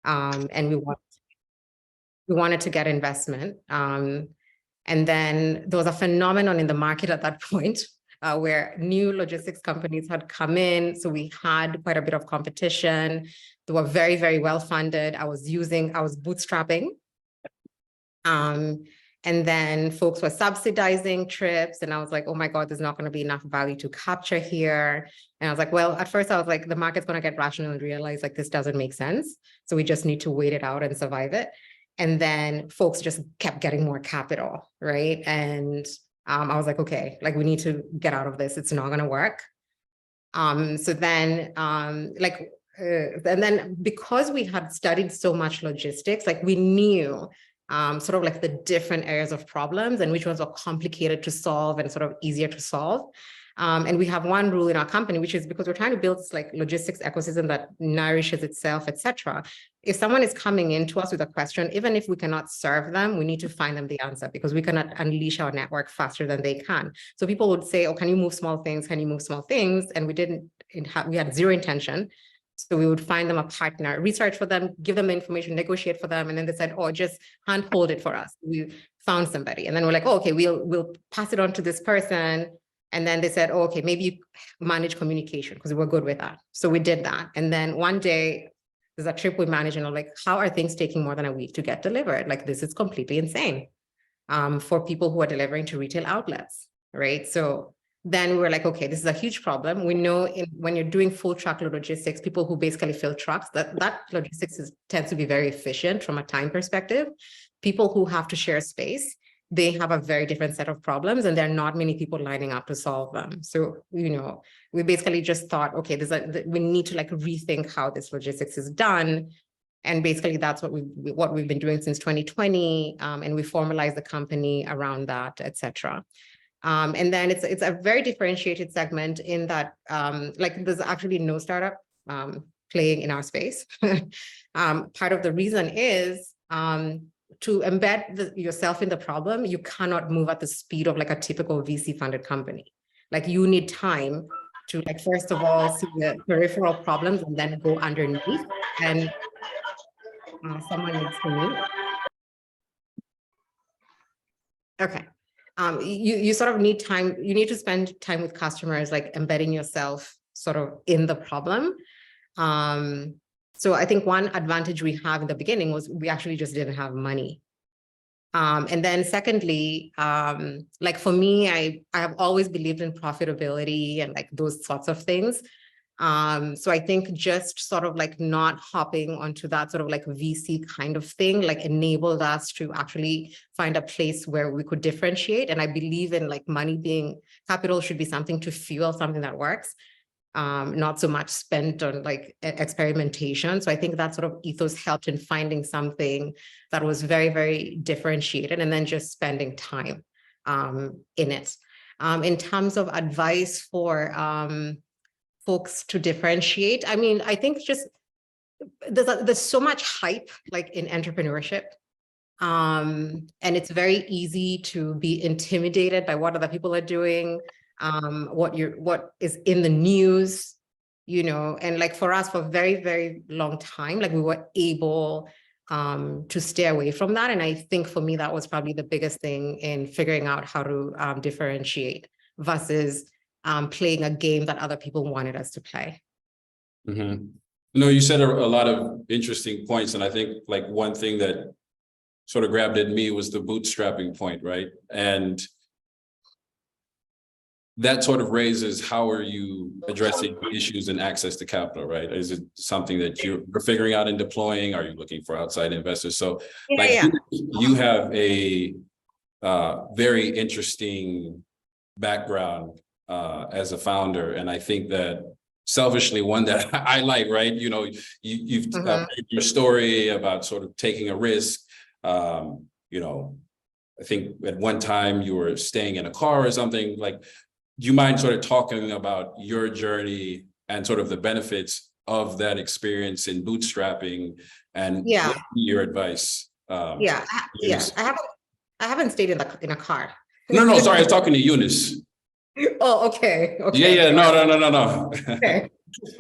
And we wanted to get investment. And then there was a phenomenon in the market at that point where new logistics companies had come in. So we had quite a bit of competition. They were very, very well funded. I was bootstrapping. And then folks were subsidizing trips. And I was like, oh my God, there's not going to be enough value to capture here. And I was like, well, at first I was like, the market's going to get rational and realize like this doesn't make sense. So we just need to wait it out and survive it. And then folks just kept getting more capital, right? And I was like, okay, like we need to get out of this. It's not going to work. And then because we had studied so much logistics, like we knew sort of like the different areas of problems and which ones are complicated to solve and sort of easier to solve. And we have one rule in our company, which is because we're trying to build this like logistics ecosystem that nourishes itself, et cetera. If someone is coming into us with a question, even if we cannot serve them, we need to find them the answer because we cannot unleash our network faster than they can. So people would say, oh, can you move small things? Can you move small things? And we had zero intention. So we would find them a partner, research for them, give them the information, negotiate for them. And then they said, oh, just handhold it for us. We found somebody. And then we're like, oh, okay, we'll pass it on to this person. And then they said, oh, okay, maybe you manage communication because we're good with that. So we did that. And then one day there's a trip we managed and I'm like, how are things taking more than a week to get delivered? Like this is completely insane for people who are delivering to retail outlets, right? So then we were like, okay, this is a huge problem. We know when you're doing full truckload logistics, people who basically fill trucks, that logistics tends to be very efficient from a time perspective. People who have to share space, they have a very different set of problems and there are not many people lining up to solve them. So, we basically just thought, okay, we need to like rethink how this logistics is done. And basically that's what we've been doing since 2020. And we formalized the company around that, et cetera. And then it's a very differentiated segment in that like there's actually no startup playing in our space. Part of the reason is to embed yourself in the problem, you cannot move at the speed of like a typical VC funded company. Like you need time to like, first of all, see the peripheral problems and then go underneath. And someone needs to mute. Okay. You sort of need time, you need to spend time with customers, like embedding yourself sort of in the problem. So I think one advantage we have in the beginning was we actually just didn't have money. And then secondly, like for me, I have always believed in profitability and like those sorts of things. So I think just sort of like not hopping onto that sort of like VC kind of thing, like enabled us to actually find a place where we could differentiate. And I believe in like capital should be something to fuel something that works, not so much spent on like experimentation. So I think that sort of ethos helped in finding something that was very, very differentiated and then just spending time in it. In terms of advice for folks to differentiate. I mean, I think just there's so much hype like in entrepreneurship. And it's very easy to be intimidated by what other people are doing, what is in the news, and like for us for a very, very long time, like we were able to stay away from that. And I think for me, that was probably the biggest thing in figuring out how to differentiate versus playing a game that other people wanted us to play. Mm-hmm. No, you said a lot of interesting points. And I think like one thing that sort of grabbed at me was the bootstrapping point, right? And that sort of raises, how are you addressing issues and access to capital, right? Is it something that you're figuring out and deploying? Are you looking for outside investors? So you have a very interesting background as a founder. And I think that selfishly one that I like, right? You've your story about sort of taking a risk. I think at one time you were staying in a car or something. Like, do you mind sort of talking about your journey and sort of the benefits of that experience in bootstrapping and your advice? I haven't stayed in a car. No, sorry, I was talking to Eunice. Oh, okay. Yeah, no. Okay.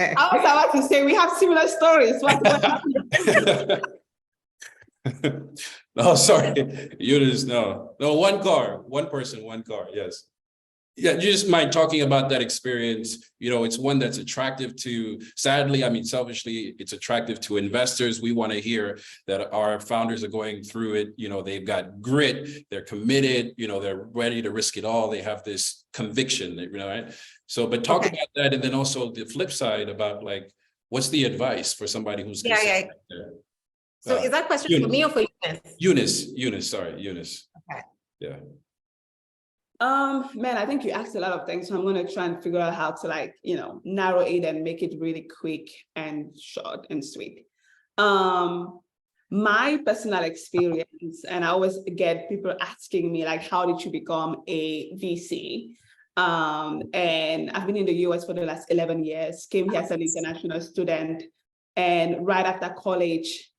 I was about to say we have similar stories. What happened? No, sorry, Eunice, no, one person, one car, yes. Yeah, you just mind talking about that experience. It's one that's attractive to, sadly, I mean, selfishly, it's attractive to investors. We want to hear that our founders are going through it. They've got grit, they're committed, they're ready to risk it all. They have this conviction, right? So, but talk about that. And then also the flip side about like, what's the advice for somebody who's yeah. So is that question for me or for Eunice? Eunice, sorry, Eunice. Okay. Yeah. Man, I think you asked a lot of things, so I'm going to try and figure out how to narrow it and make it really quick and short and sweet. My personal experience, and I always get people asking me like, how did you become a VC? And I've been in the US for the last 11 years, came here as an international student, and right after college,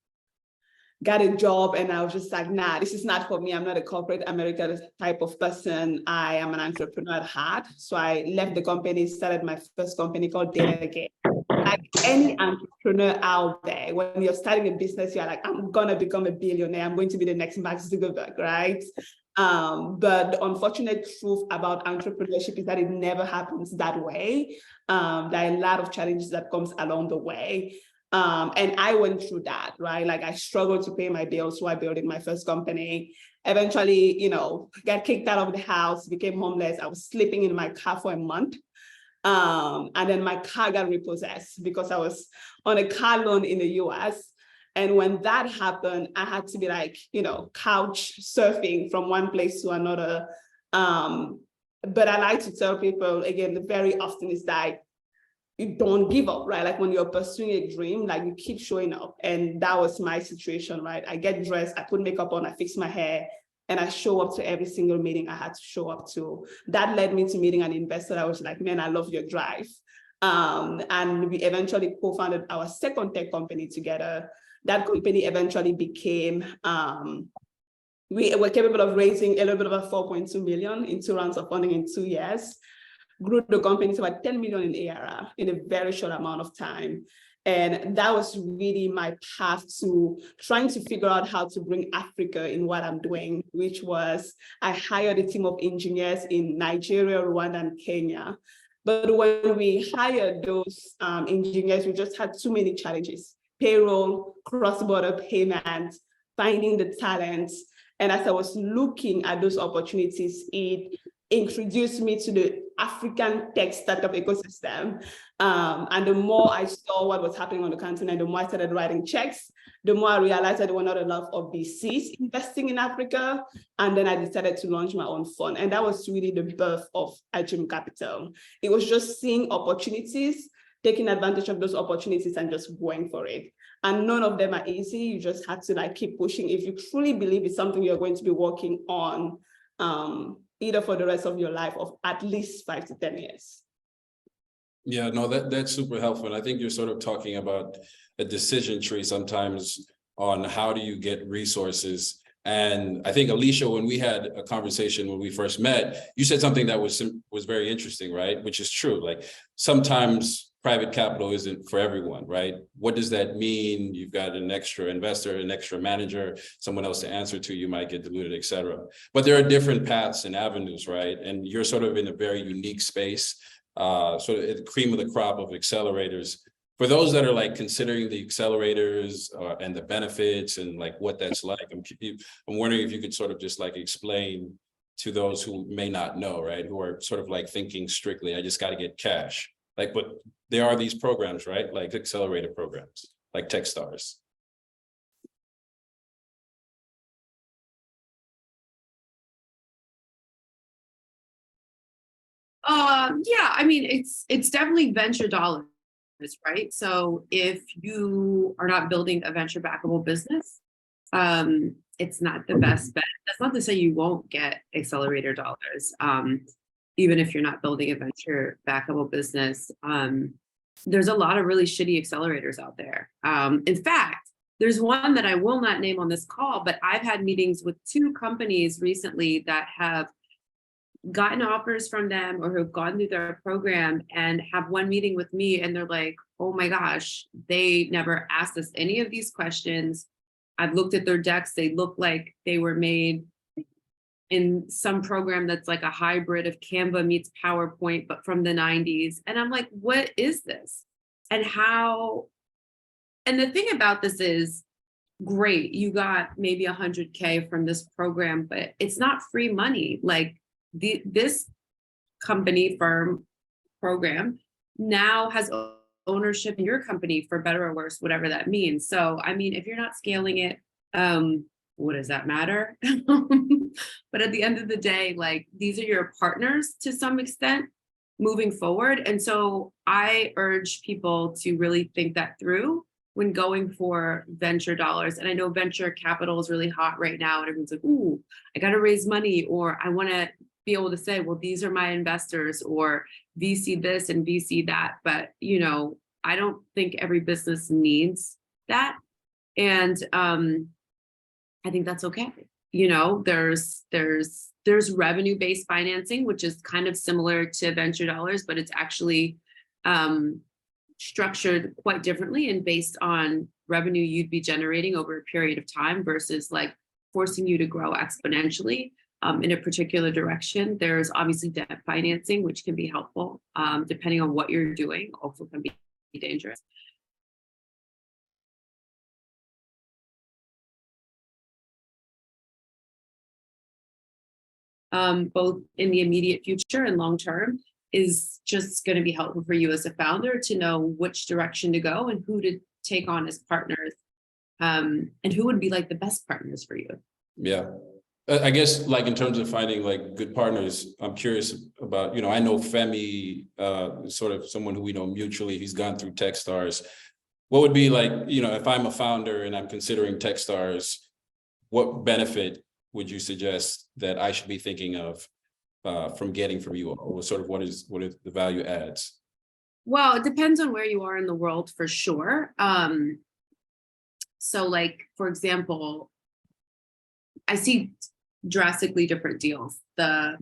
got a job, and I was just like, nah, this is not for me. I'm not a corporate America type of person. I am an entrepreneur at heart. So I left the company, started my first company called Data. Like any entrepreneur out there, when you're starting a business, you're like, I'm gonna become a billionaire. I'm going to be the next Mark Zuckerberg, right? But the unfortunate truth about entrepreneurship is that it never happens that way. There are a lot of challenges that comes along the way. And I went through that, right? Like I struggled to pay my bills while building my first company. Eventually, got kicked out of the house, became homeless. I was sleeping in my car for a month. And then my car got repossessed because I was on a car loan in the US. And when that happened, I had to be like, couch surfing from one place to another. But I like to tell people, again, very often is that you don't give up, right? Like when you're pursuing a dream, like you keep showing up. And that was my situation, right? I get dressed, I put makeup on, I fix my hair, and I show up to every single meeting I had to show up to. That led me to meeting an investor. I was like, man, I love your drive. And we eventually co-founded our second tech company together. That company eventually became, we were capable of raising a little bit over 4.2 million in 2 rounds of funding in 2 years. Grew the company to about 10 million in ARR in a very short amount of time. And that was really my path to trying to figure out how to bring Africa in what I'm doing, which was I hired a team of engineers in Nigeria, Rwanda, and Kenya. But when we hired those engineers, we just had too many challenges: payroll, cross-border payments, finding the talents. And as I was looking at those opportunities, it introduced me to the African tech startup ecosystem. And the more I saw what was happening on the continent, the more I started writing checks, the more I realized that there were not a lot of VCs investing in Africa. And then I decided to launch my own fund. And that was really the birth of Ajim Capital. It was just seeing opportunities, taking advantage of those opportunities and just going for it. And none of them are easy. You just have to keep pushing. If you truly believe it's something you're going to be working on, either for the rest of your life of at least 5 to 10 years. Yeah, no, that's super helpful. And I think you're sort of talking about a decision tree sometimes on how do you get resources. And I think, Alisha, when we had a conversation when we first met, you said something that was very interesting, right? Which is true. Like sometimes private capital isn't for everyone, right? What does that mean? You've got an extra investor, an extra manager, someone else to answer to, you might get diluted, et cetera. But there are different paths and avenues, right? And you're sort of in a very unique space, sort of the cream of the crop of accelerators. For those that are considering the accelerators and the benefits and what that's like, I'm wondering if you could sort of just explain to those who may not know, right? Who are sort of thinking strictly, I just got to get cash. But there are these programs, right? Like accelerator programs, like Techstars. Yeah, I mean, it's definitely venture dollars, right? So if you are not building a venture backable business, it's not the best bet. That's not to say you won't get accelerator dollars. Even if you're not building a venture backable business, there's a lot of really shitty accelerators out there. In fact, there's one that I will not name on this call, but I've had meetings with 2 companies recently that have gotten offers from them or who've gone through their program and have one meeting with me and they're like, oh my gosh, they never asked us any of these questions. I've looked at their decks. They look like they were made in some program that's like a hybrid of Canva meets PowerPoint, but from the 90s. And I'm like, what is this? And how? And the thing about this is, great, you got maybe 100K from this program, but it's not free money. Like this company, firm, program now has ownership in your company, for better or worse, whatever that means. So, I mean, if you're not scaling it, what does that matter? But at the end of the day, like, these are your partners to some extent moving forward. And so I urge people to really think that through when going for venture dollars. And I know venture capital is really hot right now, and everyone's like, ooh, I got to raise money, or I want to be able to say, well, these are my investors, or VC this and VC that. But, you know, I don't think every business needs that. And I think that's okay. You know, there's revenue-based financing, which is kind of similar to venture dollars, but it's actually structured quite differently and based on revenue you'd be generating over a period of time versus like forcing you to grow exponentially in a particular direction. There's obviously debt financing, which can be helpful depending on what you're doing, also can be dangerous. Both in the immediate future and long term, is just going to be helpful for you as a founder to know which direction to go and who to take on as partners, and who would be like the best partners for you. Yeah. I guess, like, in terms of finding like good partners, I'm curious about, you know, I know Femi, sort of someone who we know mutually, he's gone through Techstars. What would be like, you know, if I'm a founder and I'm considering Techstars, what benefit would you suggest that I should be thinking of from getting from you, or sort of what are the value adds? Well, it depends on where you are in the world, for sure. So like, for example, I see drastically different deals. The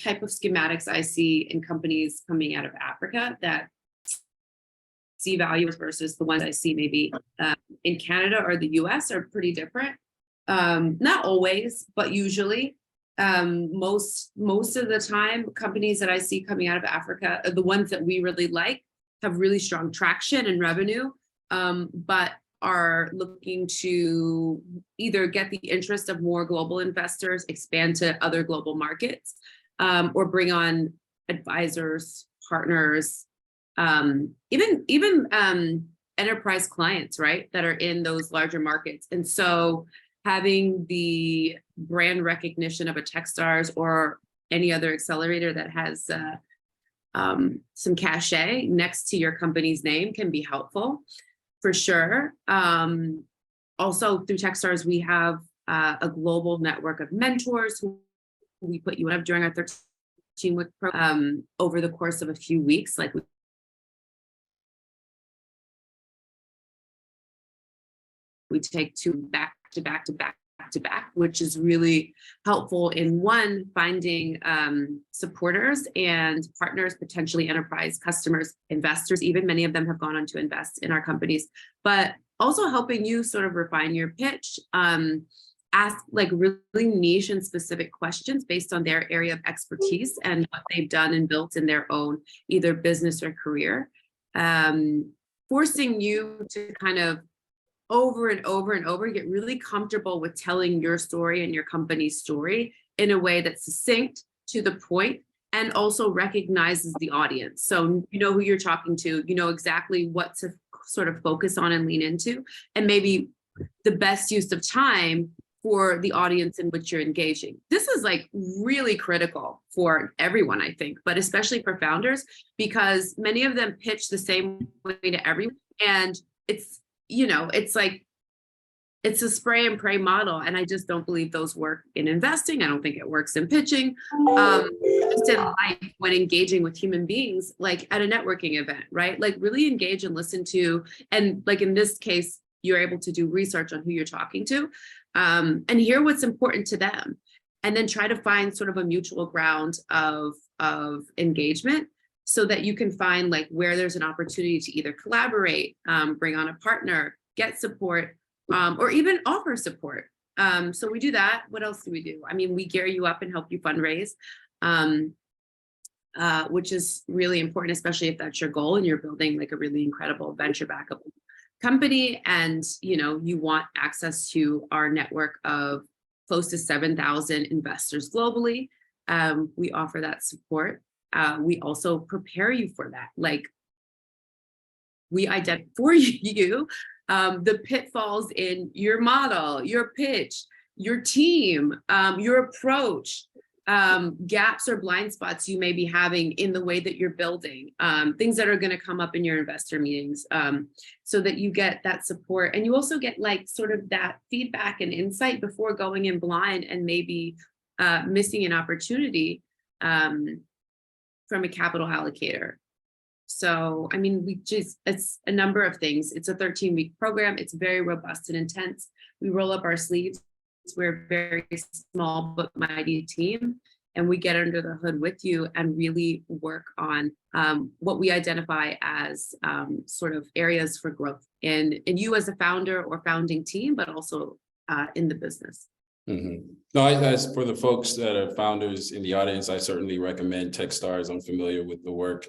type of schematics I see in companies coming out of Africa that see values versus the ones I see maybe in Canada or the US are pretty different. Not always, but usually. Most of the time, companies that I see coming out of Africa, the ones that we really like, have really strong traction and revenue, but are looking to either get the interest of more global investors, expand to other global markets, or bring on advisors, partners, even enterprise clients, right, that are in those larger markets. And so having the brand recognition of a Techstars or any other accelerator that has some cachet next to your company's name can be helpful, for sure. Also, through Techstars, we have a global network of mentors who we put you up during our 13-week program over the course of a few weeks. Like, we take two back to back, which is really helpful in one, finding supporters and partners, potentially enterprise customers, investors, even many of them have gone on to invest in our companies, but also helping you sort of refine your pitch, ask like really niche and specific questions based on their area of expertise and what they've done and built in their own either business or career, forcing you to kind of over and over and over get really comfortable with telling your story and your company's story in a way that's succinct, to the point, and also recognizes the audience. So you know who you're talking to, you know exactly what to sort of focus on and lean into, and maybe the best use of time for the audience in which you're engaging. This is like really critical for everyone, I think, but especially for founders, because many of them pitch the same way to everyone. And it's, you know, it's like, it's a spray and pray model. And I just don't believe those work in investing. I don't think it works in pitching. Just in life, when engaging with human beings, like at a networking event, right? Like really engage and listen to, and like in this case, you're able to do research on who you're talking to, and hear what's important to them. and then try to find sort of a mutual ground of engagement so that you can find like where there's an opportunity to either collaborate, bring on a partner, get support, or even offer support. So we do that. What else do we do? I mean, we gear you up and help you fundraise, which is really important, especially if that's your goal and you're building like a really incredible venture backable company, and you want access to our network of close to 7,000 investors globally. We offer that support. We also prepare you for that. Like, we identify for you the pitfalls in your model, your pitch, your team, your approach, gaps or blind spots you may be having in the way that you're building, things that are going to come up in your investor meetings, so that you get that support. And you also get like sort of that feedback and insight before going in blind and maybe missing an opportunity from a capital allocator. So, I mean, it's a number of things. It's a 13-week program. It's very robust and intense. We roll up our sleeves. We're a very small but mighty team, and we get under the hood with you and really work on what we identify as sort of areas for growth in you as a founder or founding team, but also in the business. Mm-hmm. No, as for the folks that are founders in the audience, I certainly recommend Techstars. I'm familiar with the work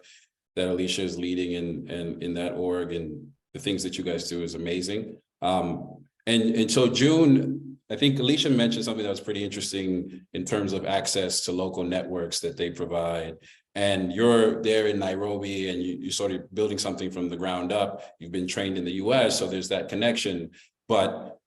that Alisha is leading in that org, and the things that you guys do is amazing. And so June, I think Alisha mentioned something that was pretty interesting in terms of access to local networks that they provide. And you're there in Nairobi, and you're sort of building something from the ground up. You've been trained in the US, so there's that connection. But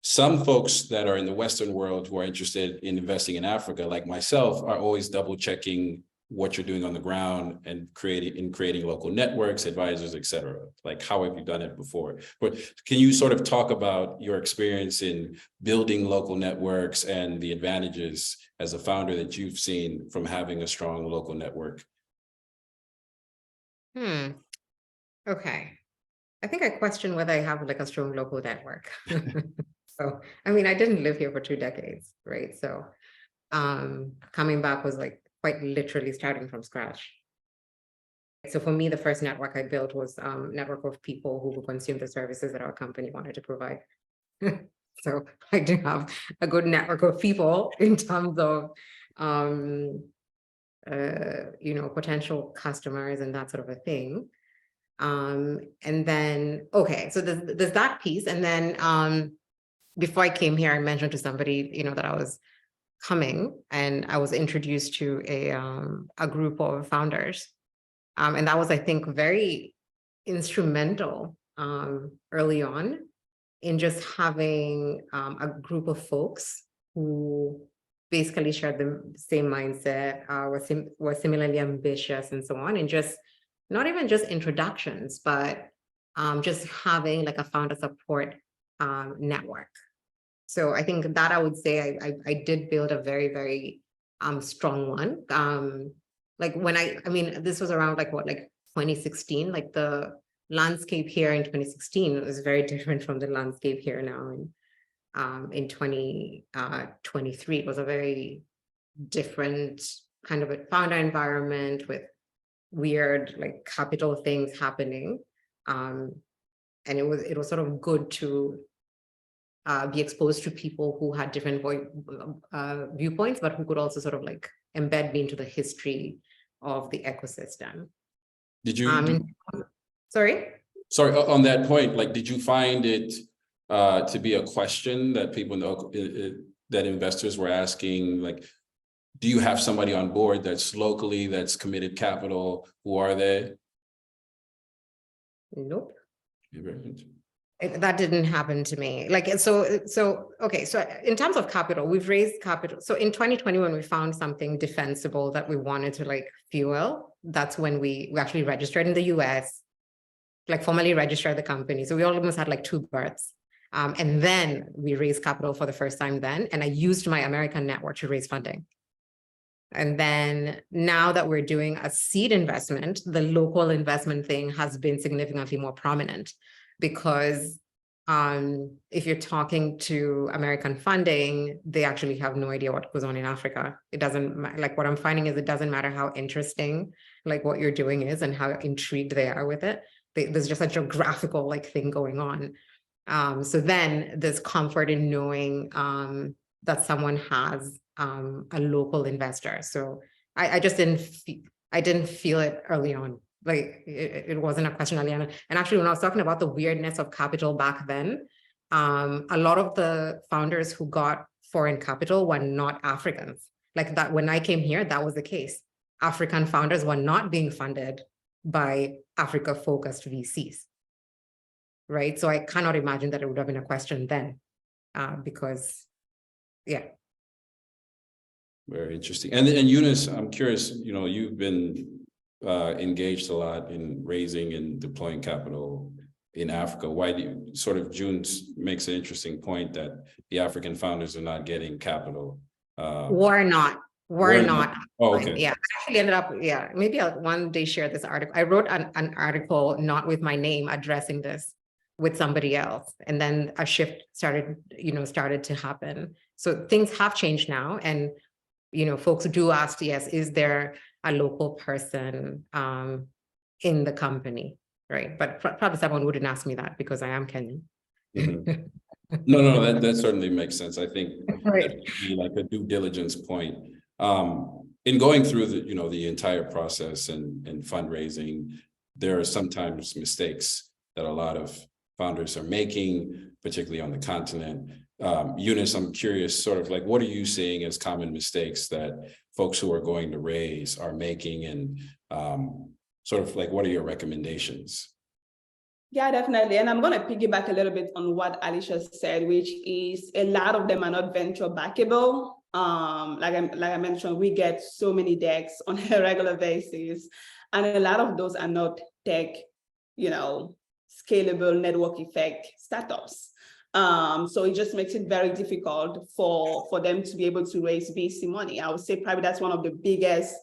some folks that are in the Western world who are interested in investing in Africa, like myself, are always double checking what you're doing on the ground and creating local networks, advisors, et cetera. Like, how have you done it before? But can you sort of talk about your experience in building local networks and the advantages as a founder that you've seen from having a strong local network? Okay. I think I question whether I have like a strong local network. So, I mean, I didn't live here for 2 decades, right? So coming back was like quite literally starting from scratch. So for me, the first network I built was a network of people who would consume the services that our company wanted to provide. So I do have a good network of people in terms of, potential customers and that sort of a thing. And then, okay, so there's that piece. And then before I came here, I mentioned to somebody, that I was coming, and I was introduced to a group of founders. And that was, I think, very instrumental early on in just having a group of folks who basically shared the same mindset, were similarly ambitious and so on, and just not even just introductions, but just having like a founder support network. So I think that I would say I did build a very, very strong one. Like when I mean, this was around like 2016, like the landscape here in 2016 was very different from the landscape here now in 2023. It was a very different kind of a founder environment with weird like capital things happening. And it was sort of good to be exposed to people who had different viewpoints, but who could also sort of like embed me into the history of the ecosystem. Did you? Sorry, on that point, like, did you find it to be a question that people that investors were asking, like, do you have somebody on board that's locally, that's committed capital? Who are they? Nope. That didn't happen to me. Like, so okay. So in terms of capital, we've raised capital. So in 2020, when we found something defensible that we wanted to like fuel, that's when we actually registered in the US, like formally registered the company. So we almost had like 2 births. And then we raised capital for the first time then. And I used my American network to raise funding. And then now that we're doing a seed investment, the local investment thing has been significantly more prominent, because If you're talking to American funding, they actually have no idea what goes on in Africa. It doesn't, like what I'm finding is it doesn't matter how interesting like what you're doing is and how intrigued they are with it. There's just a geographical like thing going on. So then there's comfort in knowing that someone has a local investor. So I just didn't feel it early on. Like it wasn't a question early on. And actually, when I was talking about the weirdness of capital back then, a lot of the founders who got foreign capital were not Africans. Like that, when I came here, that was the case. African founders were not being funded by Africa-focused VCs, right? So I cannot imagine that it would have been a question then, because, yeah. Very interesting. And Eunice, I'm curious, you know, you've been engaged a lot in raising and deploying capital in Africa. Why do you sort of June makes an interesting point that the African founders are not getting capital? We're not. Oh, okay. Yeah, I actually ended up, yeah, maybe I'll one day share this article. I wrote an article, not with my name, addressing this with somebody else. And then a shift started to happen. So things have changed now. And, you know, folks do ask, yes, is there a local person in the company, right? But probably someone wouldn't ask me that because I am Kenyan. Mm-hmm. No, that certainly makes sense. I think Right. that would be like a due diligence point. In going through the entire process and fundraising, there are sometimes mistakes that a lot of founders are making, particularly on the continent. Eunice, I'm curious, sort of like, what are you seeing as common mistakes that folks who are going to raise are making, and sort of like, what are your recommendations? Yeah, definitely. And I'm going to piggyback a little bit on what Alisha said, which is a lot of them are not venture backable. Like I mentioned, we get so many decks on a regular basis, and a lot of those are not tech, scalable network effect startups. So it just makes it very difficult for them to be able to raise VC money. I would say probably that's one of the biggest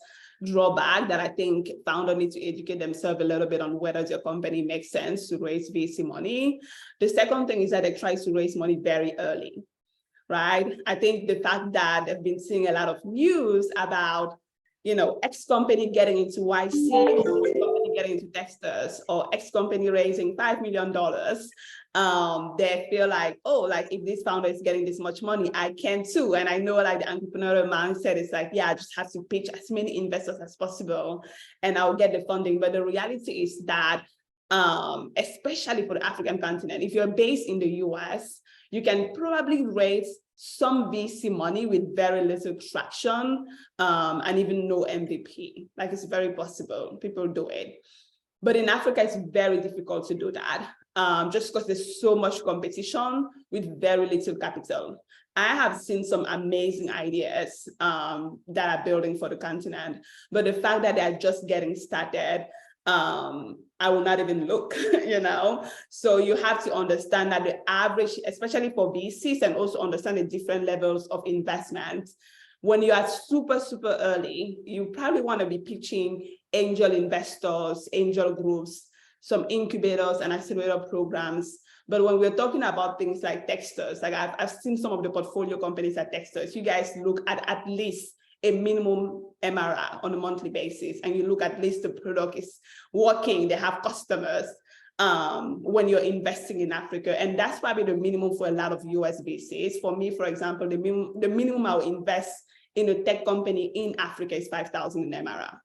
drawback that I think founders need to educate themselves a little bit on whether your company makes sense to raise VC money. The second thing is that they try to raise money very early, right? I think the fact that they've been seeing a lot of news about, X company getting into YC, X company getting into Techstars, or X company raising $5 million, they feel like, oh, like if this founder is getting this much money, I can too. And I know like the entrepreneurial mindset is like, yeah, I just have to pitch as many investors as possible and I'll get the funding. But the reality is that, especially for the African continent, if you're based in the US, you can probably raise some VC money with very little traction, and even no MVP. Like, it's very possible, people do it. But in Africa, it's very difficult to do that, just because there's so much competition with very little capital. I have seen some amazing ideas that are building for the continent, but the fact that they're just getting started, I will not even look, So you have to understand that the average, especially for VCs, and also understand the different levels of investment. When you are super, super early, you probably want to be pitching angel investors, angel groups, some incubators and accelerator programs. But when we're talking about things like Techstars, like I've seen some of the portfolio companies at Techstars, you guys look at least a minimum MRR on a monthly basis, and you look at least the product is working, they have customers when you're investing in Africa. And that's probably the minimum for a lot of US VCs. For me, for example, the minimum I'll invest in a tech company in Africa is 5,000 in MRR.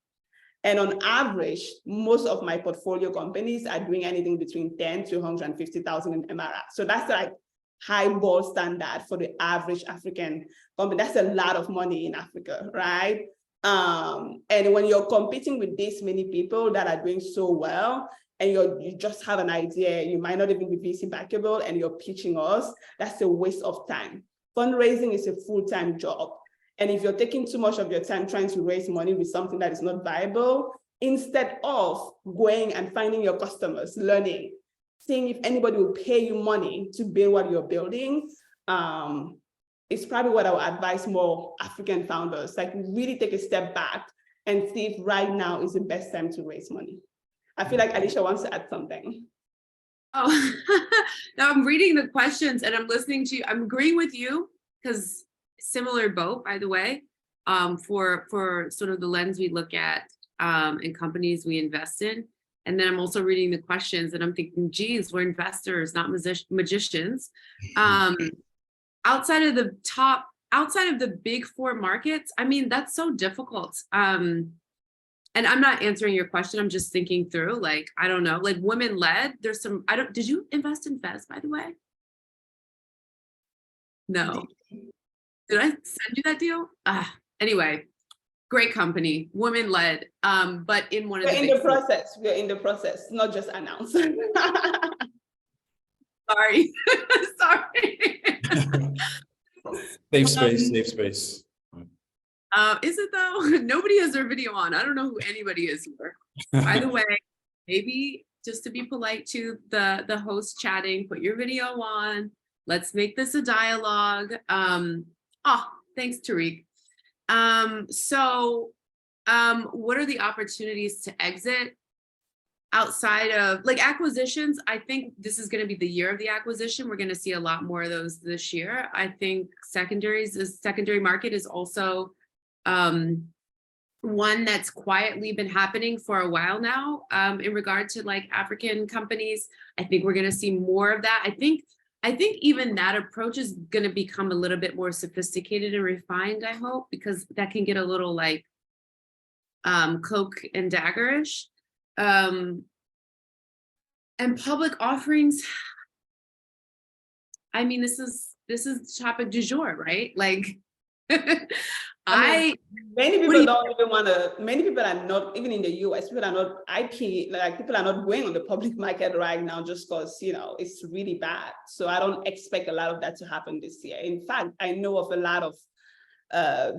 And on average, most of my portfolio companies are doing anything between 10 to 150,000 in MRR. So that's like high ball standard for the average African company. That's a lot of money in Africa, right? And when you're competing with this many people that are doing so well, and you just have an idea, you might not even be VC backable, and you're pitching us, that's a waste of time. Fundraising is a full-time job. And if you're taking too much of your time trying to raise money with something that is not viable, instead of going and finding your customers, learning, seeing if anybody will pay you money to build what you're building, it's probably what I would advise more African founders, like really take a step back and see if right now is the best time to raise money. I feel like Alisha wants to add something. Oh, now I'm reading the questions and I'm listening to you. I'm agreeing with you because similar boat, by the way, for sort of the lens we look at and companies we invest in. And then I'm also reading the questions and I'm thinking, geez, we're investors, not magicians. Outside of the big four markets, I mean, that's so difficult. And I'm not answering your question. I'm just thinking through, like, I don't know, like women led. There's some, did you invest in Fez, by the way? No. Did I send you that deal? Anyway, great company, women led. But in one of the We're in the process, not just announced. Sorry. Sorry. Safe space. Is it though? Nobody has their video on. I don't know who anybody is here. By the way, maybe just to be polite to the host chatting, put your video on. Let's make this a dialogue. Thanks, Tariq. What are the opportunities to exit outside of like acquisitions? I think this is going to be the year of the acquisition. We're going to see a lot more of those this year. I think secondary market is also one that's quietly been happening for a while now in regard to like African companies. I think we're going to see more of that. I think even that approach is going to become a little bit more sophisticated and refined, I hope, because that can get a little like cloak and daggerish. And public offerings, I mean, this is the topic du jour, right? Like many people don't even want to, many people are not, even in the US, people are not people are not going on the public market right now just because, it's really bad. So I don't expect a lot of that to happen this year. In fact, I know of a lot of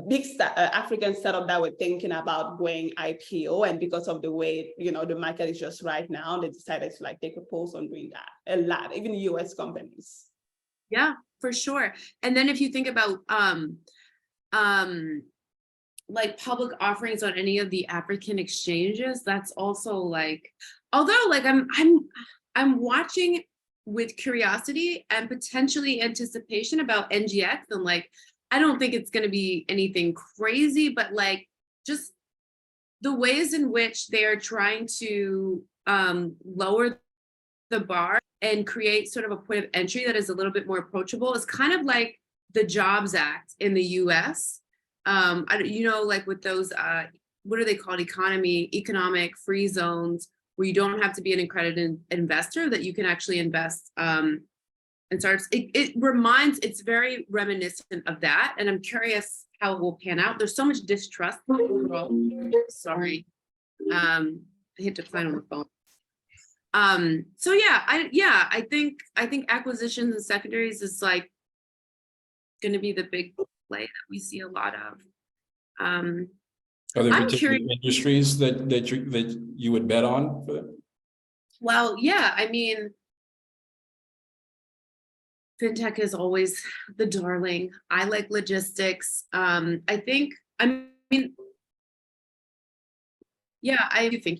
big African startup that were thinking about going IPO, and because of the way, the market is just right now, they decided to like take a pause on doing that. A lot, even US companies. Yeah, for sure. And then if you think about like public offerings on any of the African exchanges, that's also like, although like I'm watching with curiosity and potentially anticipation about NGX, and like I don't think it's going to be anything crazy, but like just the ways in which they are trying to lower the bar and create sort of a point of entry that is a little bit more approachable is kind of like the Jobs Act in the US. Like with those, what are they called? Economic free zones, where you don't have to be an accredited investor, that you can actually invest in startups. It's very reminiscent of that. And I'm curious how it will pan out. There's so much distrust overall. Sorry. I hit decline on the phone. I think acquisitions and secondaries is like going to be the big play that we see a lot of. Are there particular industries that you would bet on for them? Well, yeah, I mean, fintech is always the darling. I like logistics. I do think,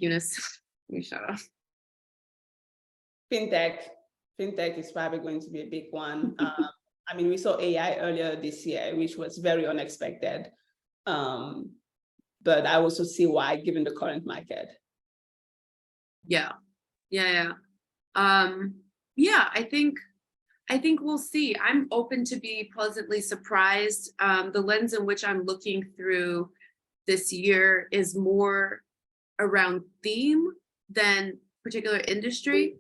Eunice. Let me shut up. Fintech is probably going to be a big one. We saw AI earlier this year, which was very unexpected. But I also see why, given the current market. Yeah. I think we'll see. I'm open to be pleasantly surprised. The lens in which I'm looking through this year is more around theme than particular industry.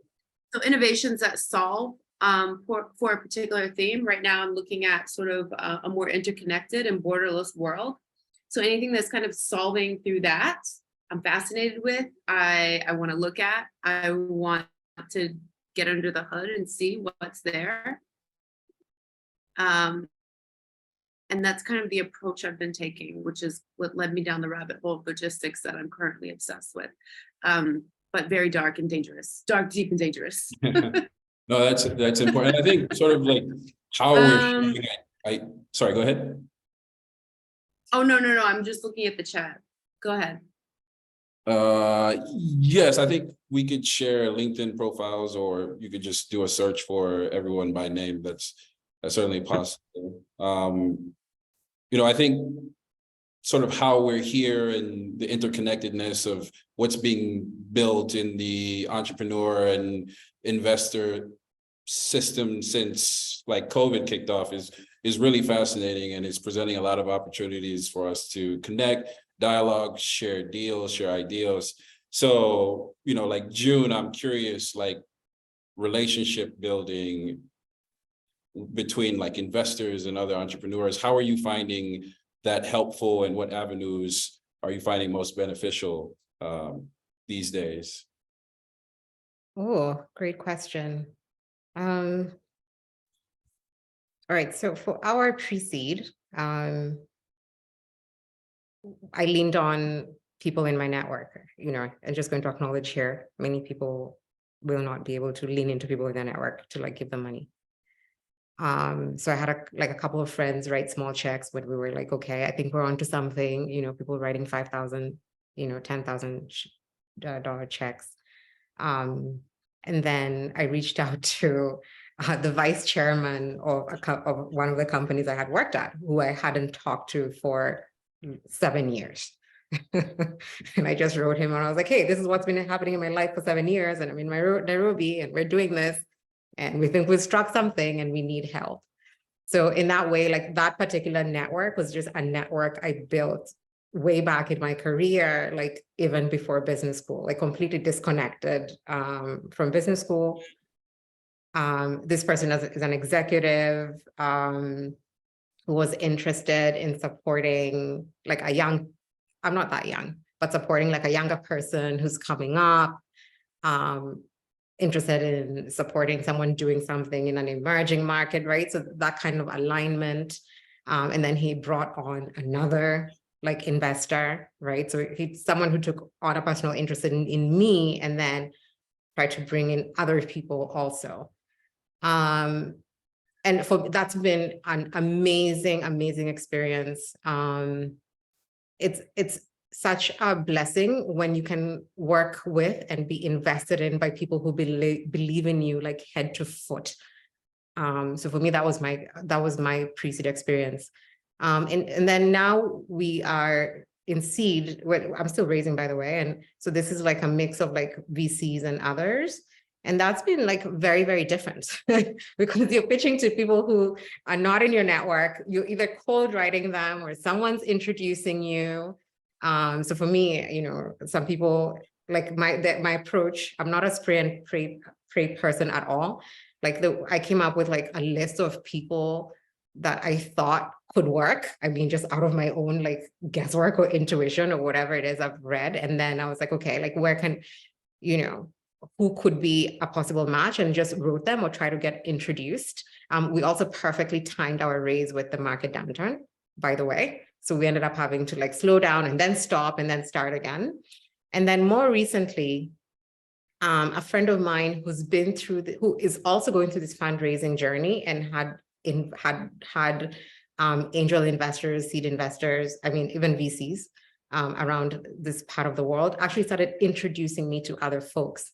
So innovations that solve for a particular theme. Right now, I'm looking at sort of a more interconnected and borderless world. So anything that's kind of solving through that, I'm fascinated with. I want to look at. I want to get under the hood and see what's there. And that's kind of the approach I've been taking, which is what led me down the rabbit hole of logistics that I'm currently obsessed with. But very dark and dangerous, deep and dangerous. No, that's important. I think sort of like how we're sorry, go ahead. Oh, no. I'm just looking at the chat. Go ahead. Yes, I think we could share LinkedIn profiles, or you could just do a search for everyone by name. That's certainly possible. I think sort of how we're here and the interconnectedness of what's being built in the entrepreneur and investor system since like COVID kicked off is really fascinating, and it's presenting a lot of opportunities for us to connect, dialogue, share deals, share ideas. So, like June, I'm curious, like relationship building between like investors and other entrepreneurs, how are you finding that helpful, and what avenues are you finding most beneficial these days? Oh, great question. All right, so for our pre-seed, I leaned on people in my network, I'm just going to acknowledge here, many people will not be able to lean into people in their network to like give them money. So I had a couple of friends write small checks when we were like, okay, I think we're onto something, people writing $5,000, $10,000 checks. And then I reached out to the vice chairman of one of the companies I had worked at, who I hadn't talked to for 7 years. And I just wrote him and I was like, hey, this is what's been happening in my life for 7 years. And I'm in Nairobi and we're doing this. And we think we've struck something and we need help. So in that way, like that particular network was just a network I built way back in my career, like even before business school, like completely disconnected from business school. This person is an executive who was interested in supporting like I'm not that young, but supporting like a younger person who's coming up, interested in supporting someone doing something in an emerging market, right? So that kind of alignment. And then he brought on another like investor, right? So he's someone who took on a personal interest in me and then tried to bring in other people also. And that's been an amazing experience. It's such a blessing when you can work with and be invested in by people who believe in you like head to foot. So for me, that was my pre-seed experience. And then now we are in seed. I'm still raising, by the way. And so this is like a mix of like VCs and others. And that's been like very, very different because you're pitching to people who are not in your network. You're either cold writing them or someone's introducing you. So for me, some people like my approach, I'm not a spray and pray person at all. Like I came up with like a list of people that I thought could work. I mean, just out of my own like guesswork or intuition or whatever it is I've read. And then I was like, okay, like where can, who could be a possible match, and just wrote them or try to get introduced. We also perfectly timed our raise with the market downturn, by the way. So we ended up having to like slow down and then stop and then start again. And then more recently, a friend of mine who is also going through this fundraising journey and had angel investors, seed investors, I mean, even VCs around this part of the world, actually started introducing me to other folks.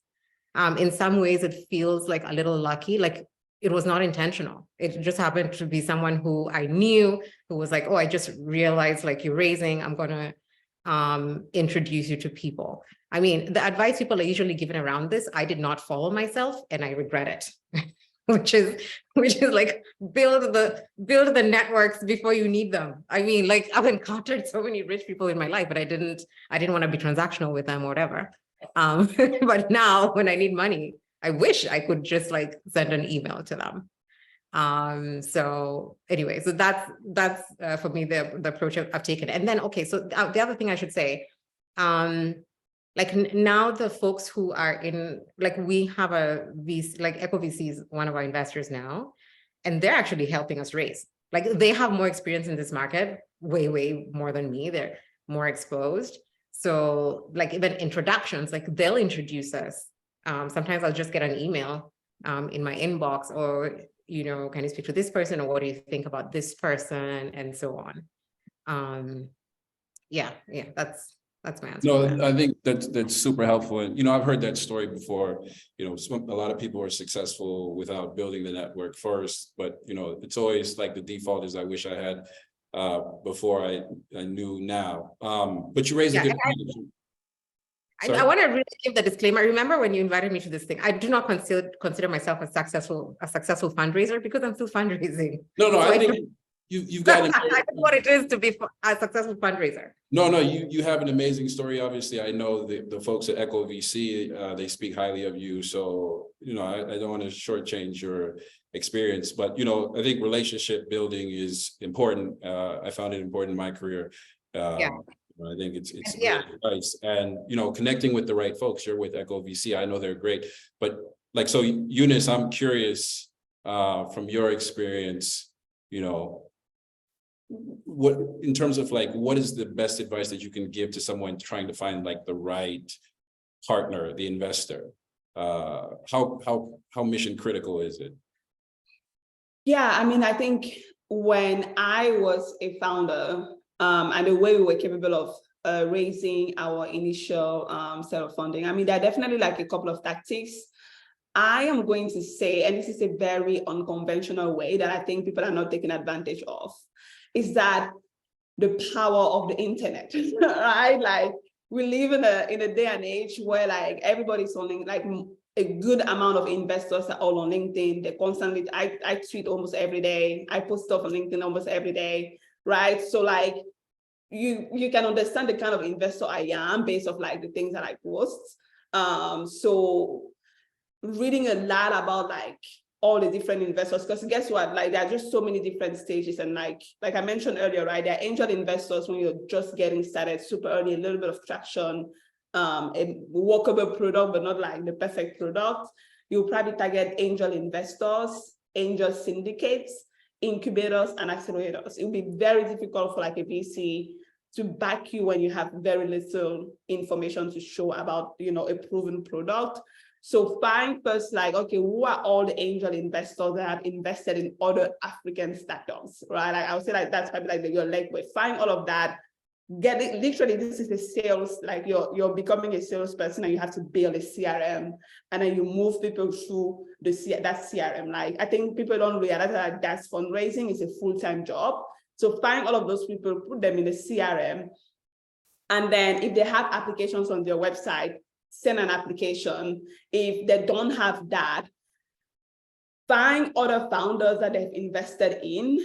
In some ways, it feels like a little lucky, like it was not intentional. It just happened to be someone who I knew, who was like, oh, I just realized like you're raising, I'm going to introduce you to people. I mean, the advice people are usually given around this, I did not follow myself and I regret it, which is like build the networks before you need them. I mean, like I've encountered so many rich people in my life, but I didn't want to be transactional with them or whatever. But now when I need money, I wish I could just like send an email to them. So anyway, so that's for me, the approach I've taken. And then, okay, so the other thing I should say, like now the folks who are in, like we have a VC, like Echo VC is one of our investors now, and they're actually helping us raise. Like they have more experience in this market, way more than me. They're more exposed. So like even introductions, like they'll introduce us. Sometimes I'll just get an email in my inbox, or, can you speak to this person, or what do you think about this person, and so on. Yeah, that's That's my answer. No, I think that's super helpful. And, you know, I've heard that story before. You know, a lot of people are successful without building the network first, but, you know, it's always like the default is I wish I had before I knew now. But you raised a good point. I want to really give the disclaimer. Remember when you invited me to this thing, I do not consider myself a successful fundraiser because I'm still fundraising. No, I think you've got I know what it is to be a successful fundraiser. No, you have an amazing story. Obviously, I know the folks at Echo VC, they speak highly of you. So, you know, I don't want to shortchange your experience, but, you know, I think relationship building is important. I found it important in my career. I think it's great advice. And, you know, connecting with the right folks. You're with Echo VC. I know they're great. But like, so Eunice, I'm curious from your experience, you know, what in terms of like, what is the best advice that you can give to someone trying to find like the right partner, the investor? How mission critical is it? Yeah, I mean, I think when I was a founder, and the way we were capable of raising our initial set of funding, I mean, there are definitely like a couple of tactics. I am going to say, and this is a very unconventional way that I think people are not taking advantage of, is that the power of the internet, right? Like we live in a day and age where like everybody's on, like a good amount of investors are all on LinkedIn. They constantly, I tweet almost every day. I post stuff on LinkedIn almost every day, right? So like you can understand the kind of investor I am based off like the things that I post. So reading a lot about like all the different investors, because guess what, like there are just so many different stages, and like I mentioned earlier, right, there are angel investors when you're just getting started super early, a little bit of traction, a workable product but not like the perfect product. You'll probably target angel investors, angel syndicates, incubators, and accelerators. It will be very difficult for like a VC to back you when you have very little information to show about, you know, a proven product. So find first, like, okay, who are all the angel investors that have invested in other African startups, right? Like I would say like that's probably like your leg way. Find all of that. Get it. Literally, this is the sales. Like you're becoming a salesperson, and you have to build a CRM, and then you move people through that CRM. Like I think people don't realize that that's fundraising is a full-time job. So find all of those people, put them in the CRM, and then if they have applications on their website, send an application. If they don't have that, find other founders that they've invested in.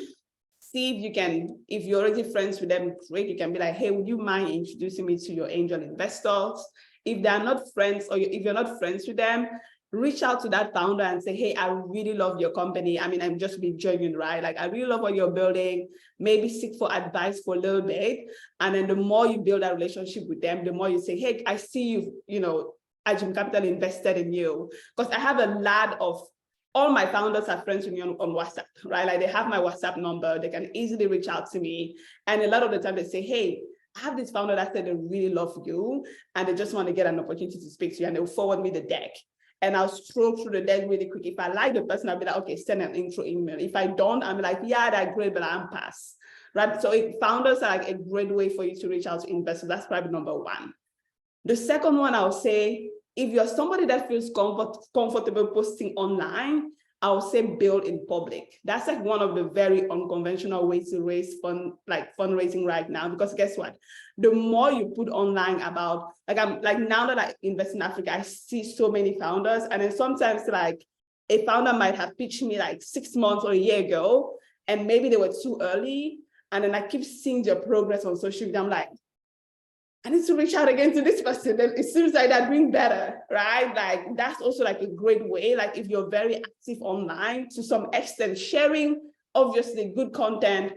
See if you can, if you're already friends with them, great. You can be like, hey, would you mind introducing me to your angel investors? If they're not friends, or if you're not friends with them, reach out to that founder and say, hey, I really love your company. I mean, I'm just being genuine, right? Like, I really love what you're building. Maybe seek for advice for a little bit. And then the more you build that relationship with them, the more you say, hey, I see you, you know, Ajim Capital invested in you. Because I have a lot of, all my founders are friends with me on WhatsApp, right? Like they have my WhatsApp number. They can easily reach out to me. And a lot of the time they say, hey, I have this founder that said they really love you and they just want to get an opportunity to speak to you, and they'll forward me the deck. And I'll scroll through the deck really quick. If I like the person, I'll be like, okay, send an intro email. If I don't, I'm like, yeah, that's great, but I'm pass, right? So founders are like a great way for you to reach out to investors. That's probably number one. The second one, I'll say, if you're somebody that feels comfortable posting online, I would say build in public. That's like one of the very unconventional ways to raise fund, like fundraising right now, because guess what? The more you put online about, like I'm like, now that I invest in Africa, I see so many founders, and then sometimes like a founder might have pitched me like 6 months or a year ago, and maybe they were too early. And then I keep seeing their progress on social media. I'm like, I need to reach out again to this person. Then it seems like they're doing better, right? Like that's also like a great way. Like if you're very active online, to some extent, sharing obviously good content,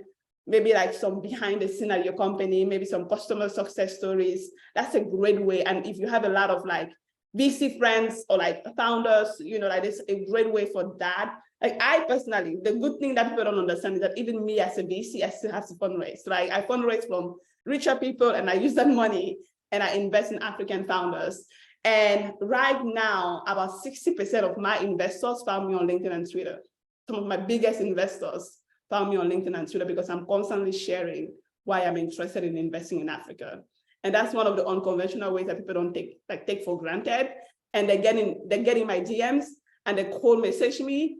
maybe like some behind the scene at your company, maybe some customer success stories. That's a great way. And if you have a lot of like VC friends or like founders, you know, like it's a great way for that. Like I personally, the good thing that people don't understand is that even me as a VC, I still have to fundraise. Like I fundraise from richer people, and I use that money and I invest in African founders. And right now, about 60% of my investors found me on LinkedIn and Twitter. Some of my biggest investors found me on LinkedIn and Twitter because I'm constantly sharing why I'm interested in investing in Africa. And that's one of the unconventional ways that people don't take for granted. And they're getting my DMs and they cold message me.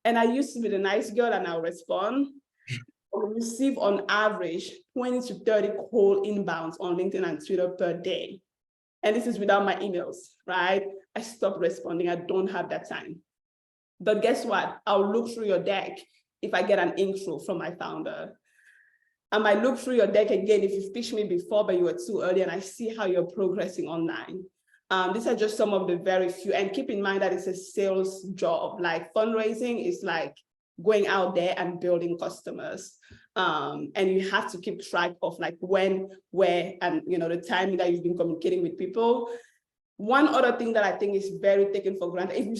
And I used to be the nice girl and I'll respond. I receive on average 20 to 30 cold inbounds on LinkedIn and Twitter per day. And this is without my emails, right? I stopped responding. I don't have that time. But guess what? I'll look through your deck if I get an intro from my founder. I might look through your deck again if you've pitched me before, but you were too early, and I see how you're progressing online. These are just some of the very few. And keep in mind that it's a sales job. Like fundraising is like going out there and building customers. And you have to keep track of like when, where, and the timing that you've been communicating with people. One other thing that I think is very taken for granted, if you've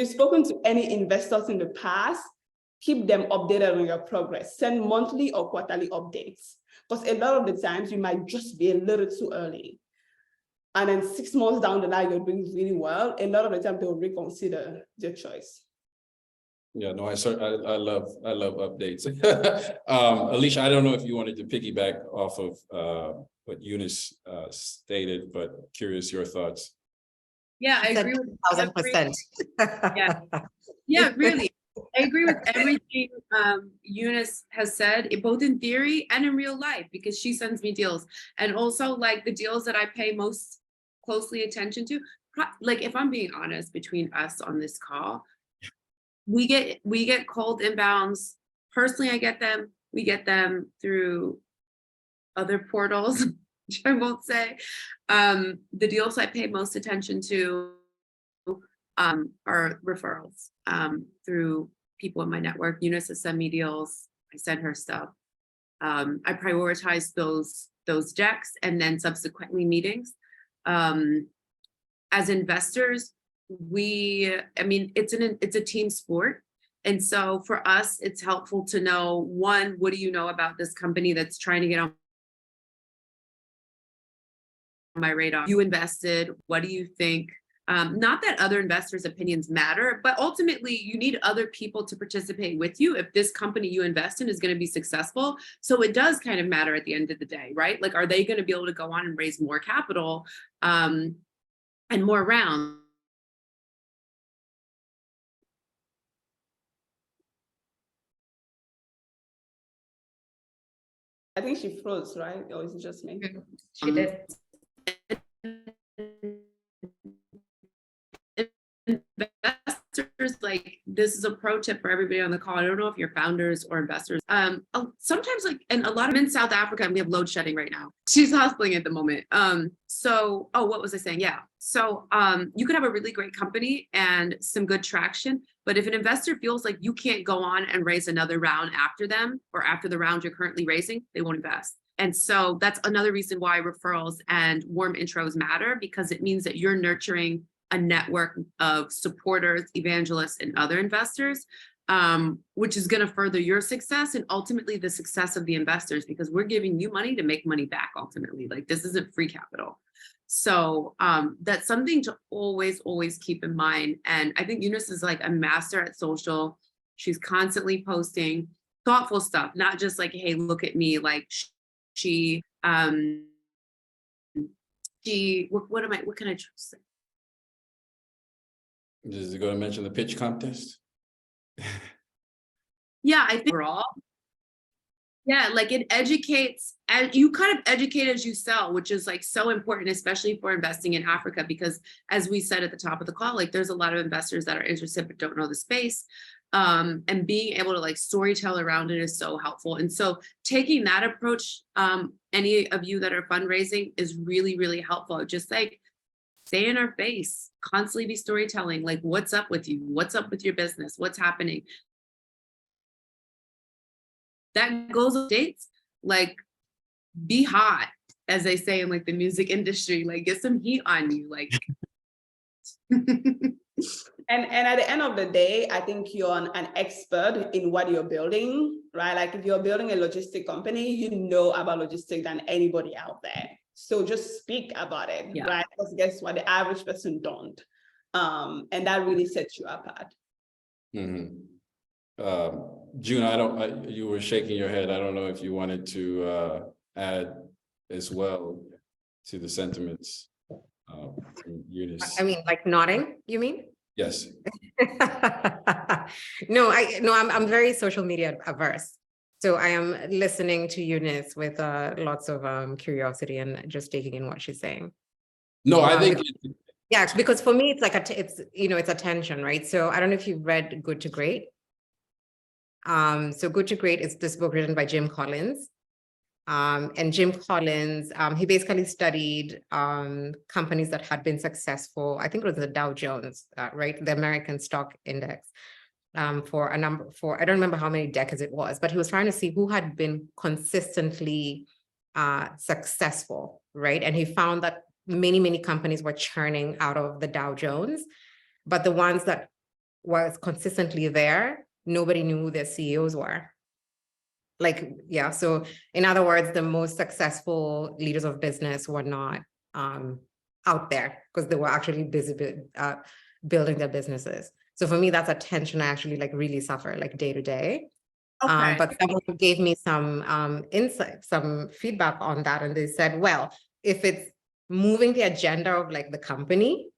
spoken to any investors in the past, keep them updated on your progress. Send monthly or quarterly updates. Because a lot of the times you might just be a little too early. And then 6 months down the line, you're doing really well. A lot of the time they'll reconsider their choice. Yeah, no, I love updates. Alisha, I don't know if you wanted to piggyback off of what Eunice stated, but curious your thoughts. Yeah, I agree with 1,000%. Yeah, really. I agree with everything Eunice has said, both in theory and in real life, because she sends me deals. And also like the deals that I pay most closely attention to, like if I'm being honest between us on this call, we get cold inbounds. Personally, I get them. We get them through other portals, which I won't say. The deals I pay most attention to are referrals through people in my network. Eunice has sent me deals. I send her stuff. I prioritize those decks and then subsequently meetings. As investors, it's a team sport. And so for us, it's helpful to know, one, what do you know about this company that's trying to get on my radar? You invested, what do you think? Not that other investors' opinions matter, but ultimately you need other people to participate with you if this company you invest in is going to be successful. So it does kind of matter at the end of the day, right? Like, are they going to be able to go on and raise more capital and more rounds? I think she froze, right? Or is it just me? She did. Investors, like, this is a pro tip for everybody on the call. I don't know if you're founders or investors. Sometimes, like, and a lot of them in South Africa, and we have load shedding right now. She's hustling at the moment. What was I saying? Yeah. So you could have a really great company and some good traction, but if an investor feels like you can't go on and raise another round after them or after the round you're currently raising, they won't invest. And so that's another reason why referrals and warm intros matter, because it means that you're nurturing a network of supporters, evangelists, and other investors, which is going to further your success and ultimately the success of the investors, because we're giving you money to make money back ultimately. Like, this isn't free capital. So that's something to always keep in mind. And I think Eunice is like a master at social. She's constantly posting thoughtful stuff, not just like, hey, look at me. Like what can I say? Is it going to mention the pitch contest? Yeah, I think overall. Yeah, like it educates, and you kind of educate as you sell, which is like so important, especially for investing in Africa, because as we said at the top of the call, like there's a lot of investors that are interested but don't know the space. And being able to like storytell around it is so helpful. And so taking that approach, any of you that are fundraising, is really, really helpful. Just like stay in our face, constantly be storytelling, like what's up with you? What's up with your business? What's happening? That goes with dates, like be hot, as they say in like the music industry, like get some heat on you, like. And at the end of the day, I think you're an expert in what you're building, right? Like if you're building a logistic company, you know about logistics than anybody out there. So just speak about it, yeah. Right? Because guess what? The average person don't. And that really sets you apart. Mm-hmm. June, you were shaking your head. I don't know if you wanted to add as well to the sentiments from Eunice. I mean, like nodding, you mean? Yes. No, I'm very social media averse. So I am listening to Eunice with lots of curiosity and just taking in what she's saying. No, I think yeah, because for me, it's like it's attention, right? So I don't know if you've read Good to Great. So Good to Great is this book written by Jim Collins. And Jim Collins, he basically studied companies that had been successful. I think it was the Dow Jones, right? The American Stock Index, for I don't remember how many decades it was, but he was trying to see who had been consistently successful, right? And he found that many companies were churning out of the Dow Jones, but the ones that was consistently there, nobody knew who their CEOs were. Like, yeah, so in other words, the most successful leaders of business were not out there because they were actually busy building their businesses. So for me, that's attention I actually like really suffer like day to day. Okay. But someone gave me some insight, some feedback on that. And they said, well, if it's moving the agenda of like the company,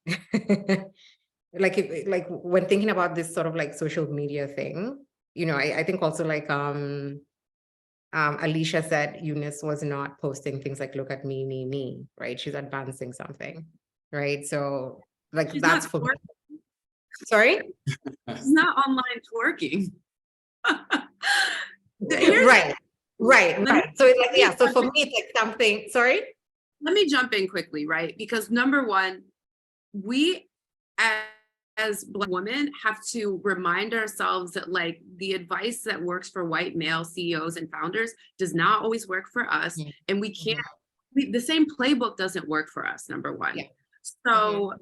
like when thinking about this sort of like social media thing, you know, I think also like Alisha said Eunice was not posting things like, look at me, right? She's advancing something, right? So like She's that's for me. Sorry? It's not online twerking. Right. So it's like, yeah, so for me, it's like something, sorry? Let me jump in quickly, right? Because number one, we as Black women have to remind ourselves that like the advice that works for white male CEOs and founders does not always work for us. Mm-hmm. And we can't, the same playbook doesn't work for us, number one. Yeah. So,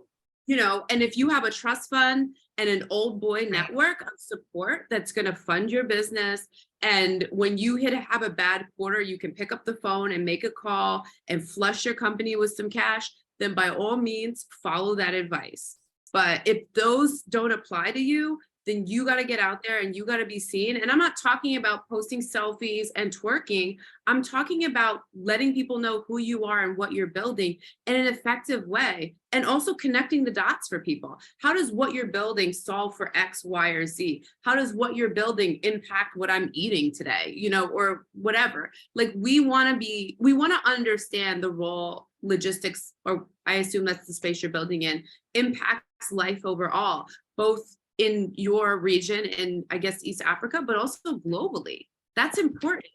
you know, and if you have a trust fund and an old boy network of support that's going to fund your business, and when you have a bad quarter, you can pick up the phone and make a call and flush your company with some cash, then by all means, follow that advice. But if those don't apply to you, then you got to get out there and you got to be seen. And I'm not talking about posting selfies and twerking. I'm talking about letting people know who you are and what you're building in an effective way, and also connecting the dots for people. How does what you're building solve for X, Y, or Z? How does what you're building impact what I'm eating today, you know, or whatever? Like we want to understand the role logistics, or I assume that's the space you're building in, impacts life overall, both in your region in, I guess, East Africa, but also globally. That's important.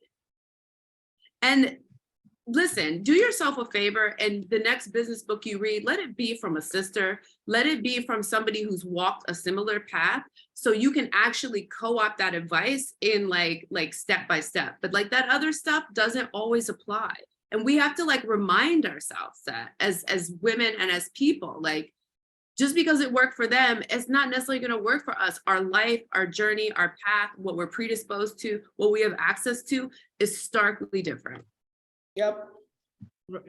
And listen, do yourself a favor, and the next business book you read, let it be from a sister, let it be from somebody who's walked a similar path, so you can actually co-opt that advice in like step by step. But like that other stuff doesn't always apply. And we have to like remind ourselves that as women and as people, like, just because it worked for them, it's not necessarily going to work for us. Our life, our journey, our path, what we're predisposed to, what we have access to is starkly different. Yep.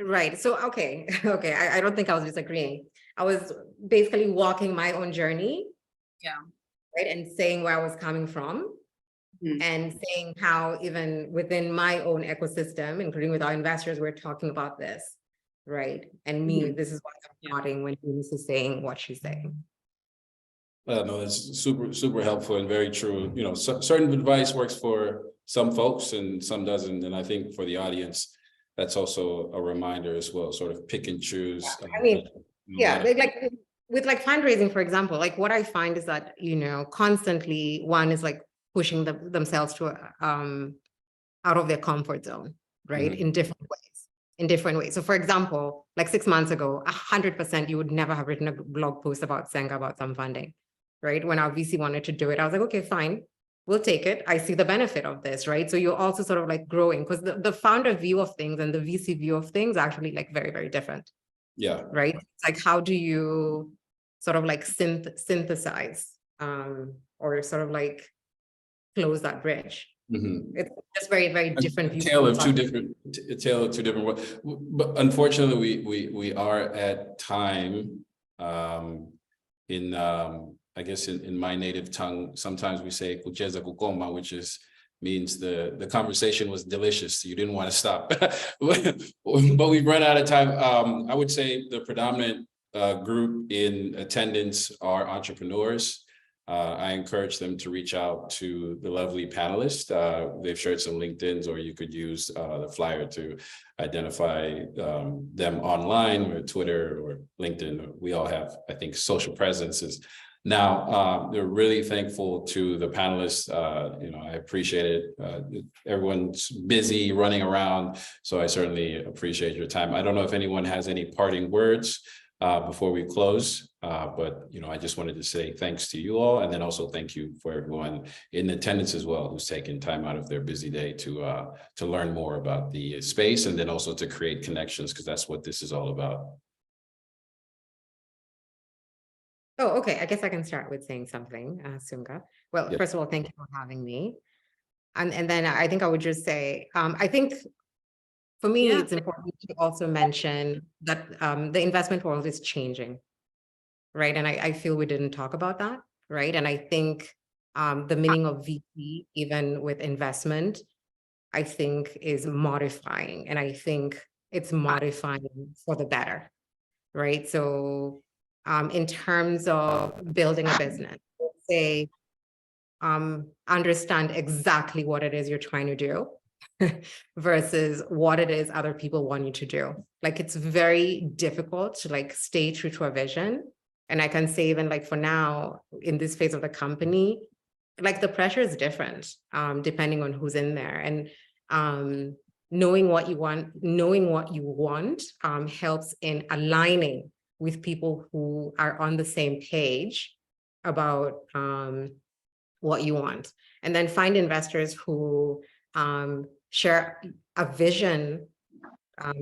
Right. So, okay. I don't think I was disagreeing. I was basically walking my own journey. Yeah. Right. And saying where I was coming from, and saying how even within my own ecosystem, including with our investors, we're talking about this. Right. And me, this is what I'm nodding when Eunice is saying what she's saying. No, that's super helpful and very true. You know, certain advice works for some folks and some doesn't. And I think for the audience, that's also a reminder as well, sort of pick and choose. I mean, like with like fundraising, for example, like what I find is that, you know, constantly one is like pushing themselves to out of their comfort zone, right? In different ways. So for example, like 6 months ago, 100% you would never have written a blog post about Senga about some funding, right? When our VC wanted to do it, I was like, okay, fine, we'll take it. I see the benefit of this, right? So you're also sort of like growing, because the founder view of things and the VC view of things are actually like very, very different. Yeah. Right? It's like, how do you sort of like synthesize or sort of like close that bridge? It's just very, very different. A tale of two different worlds. But unfortunately, we are at time in I guess in my native tongue, sometimes we say kucheza kukoma, which is means the conversation was delicious. You didn't want to stop, but we've run out of time. I would say the predominant group in attendance are entrepreneurs. I encourage them to reach out to the lovely panelists. They've shared some LinkedIn's, or you could use the flyer to identify them online, or Twitter or LinkedIn. We all have, I think, social presences. Now, they're really thankful to the panelists. I appreciate it. Everyone's busy running around, so I certainly appreciate your time. I don't know if anyone has any parting words before we close, but I just wanted to say thanks to you all, and then also thank you for everyone in attendance as well, who's taken time out of their busy day to learn more about the space, and then also to create connections, because that's what this is all about. Oh, okay. I guess I can start with saying something, Sunga. Well, Yep. First of all, thank you for having me. And then I think I would just say, I think for me, Yeah. it's important to also mention that the investment world is changing, right? And I feel we didn't talk about that, right? And I think the meaning of VC, even with investment, I think is modifying. And I think it's modifying for the better, right? So in terms of building a business, say, understand exactly what it is you're trying to do versus what it is other people want you to do. Like, it's very difficult to stay true to a vision. And I can say, even for now, in this phase of the company, the pressure is different depending on who's in there. And knowing what you want helps in aligning with people who are on the same page about what you want. And then find investors who share a vision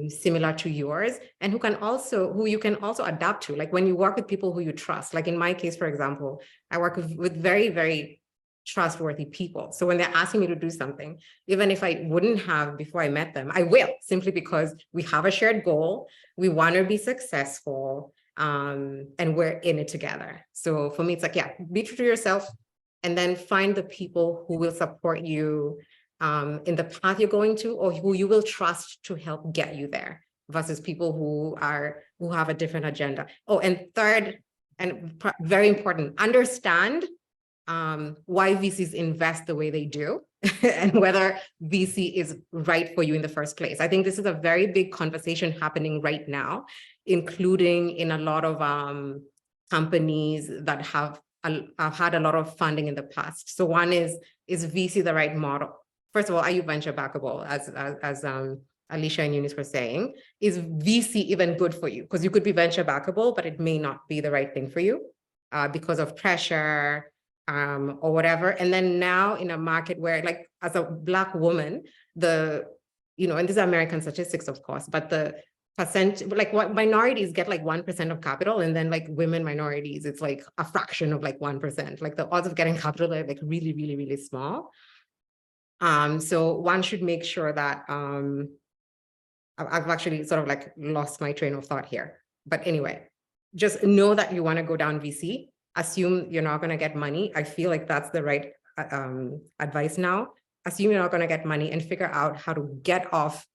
similar to yours, and who you can also adapt to. Like, when you work with people who you trust, like in my case, for example, I work with very, very trustworthy people. So when they're asking me to do something, even if I wouldn't have before I met them, I will, simply because we have a shared goal. We want to be successful, and we're in it together. So for me, it's be true to yourself, and then find the people who will support you in the path you're going to, or who you will trust to help get you there, versus people who have a different agenda. Oh, and third, and very important, understand why VCs invest the way they do and whether VC is right for you in the first place. I think this is a very big conversation happening right now, including in a lot of companies that have had a lot of funding in the past. So one is VC the right model? First of all, are you venture backable, as Alisha and Eunice were saying? Is VC even good for you? Because you could be venture backable, but it may not be the right thing for you because of pressure or whatever. And then now in a market where, as a Black woman, and these are American statistics, of course, but the percent, what minorities get 1% of capital, and then women minorities, it's a fraction of 1%. The odds of getting capital are really, really, really small. So one should make sure that I've actually sort of lost my train of thought here. But anyway, just know that you want to go down VC. Assume you're not going to get money. I feel like that's the right advice now. Assume you're not going to get money, and figure out how to get off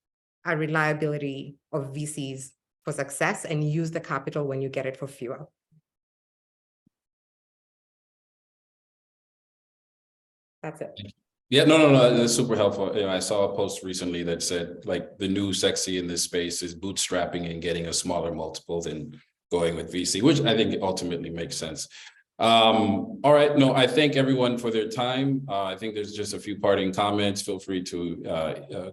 a reliability of VCs for success, and use the capital when you get it for fuel. That's it. Yeah, no, that's super helpful. I saw a post recently that said the new sexy in this space is bootstrapping and getting a smaller multiple than going with VC, which I think ultimately makes sense. All right, no, I thank everyone for their time. I think there's just a few parting comments. Feel free to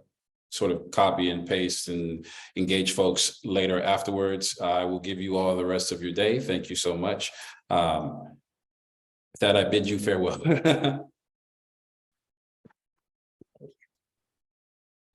sort of copy and paste and engage folks later afterwards. I will give you all the rest of your day. Thank you so much. With that, I bid you farewell.